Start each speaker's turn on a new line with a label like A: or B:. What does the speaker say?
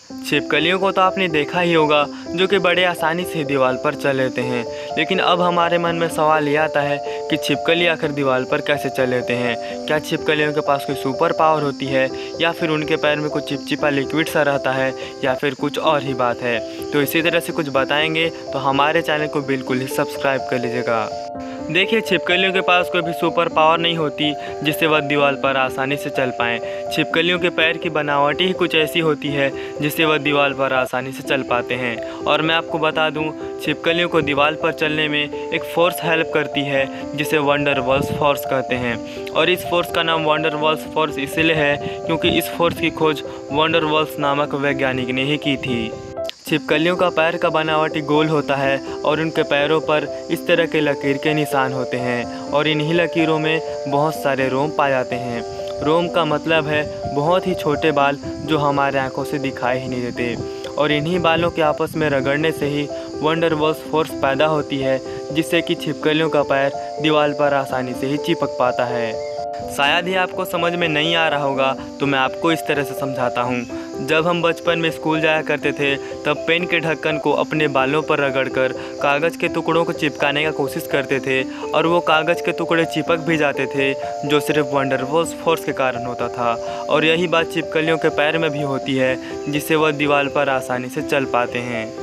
A: छिपकलियों को तो आपने देखा ही होगा जो कि बड़े आसानी से दीवार पर चल लेते हैं। लेकिन अब हमारे मन में सवाल ये आता है कि छिपकली आखिर दीवार पर कैसे चल लेते हैं। क्या छिपकलियों के पास कोई सुपर पावर होती है, या फिर उनके पैर में कुछ चिपचिपा लिक्विड सा रहता है, या फिर कुछ और ही बात है। तो इसी तरह से कुछ बताएंगे तो हमारे चैनल को बिल्कुल ही सब्सक्राइब कर लीजिएगा। देखिए, छिपकलियों के पास कोई भी सुपर पावर नहीं होती जिससे वह दीवार पर आसानी से चल पाएँ। छिपकलियों के पैर की बनावट ही कुछ ऐसी होती है जिससे वह दीवार पर आसानी से चल पाते हैं। और मैं आपको बता दूं, छिपकलियों को दीवार पर चलने में एक फ़ोर्स हेल्प करती है जिसे वंडर वॉल्स फोर्स कहते हैं। और इस फोर्स का नाम वंडर वॉल्स फोर्स इसलिए है क्योंकि इस फोर्स की खोज वंडर वॉल्स नामक वैज्ञानिक ने ही की थी। छिपकलियों का पैर का बनावटी गोल होता है और उनके पैरों पर इस तरह के लकीर के निशान होते हैं, और इन्हीं लकीरों में बहुत सारे रोम पाए जाते हैं। रोम का मतलब है बहुत ही छोटे बाल जो हमारे आंखों से दिखाई ही नहीं देते, और इन्हीं बालों के आपस में रगड़ने से ही वंडर वॉल्स फोर्स पैदा होती है, जिससे कि छिपकलियों का पैर दीवार पर आसानी से ही चिपक पाता है। शायद ही आपको समझ में नहीं आ रहा होगा, तो मैं आपको इस तरह से समझाता हूँ। जब हम बचपन में स्कूल जाया करते थे तब पेन के ढक्कन को अपने बालों पर रगड़कर कागज़ के टुकड़ों को चिपकाने का कोशिश करते थे, और वो कागज़ के टुकड़े चिपक भी जाते थे, जो सिर्फ वंडर वॉल्स फोर्स के कारण होता था। और यही बात छिपकलियों के पैर में भी होती है, जिससे वह दीवार पर आसानी से चल पाते हैं।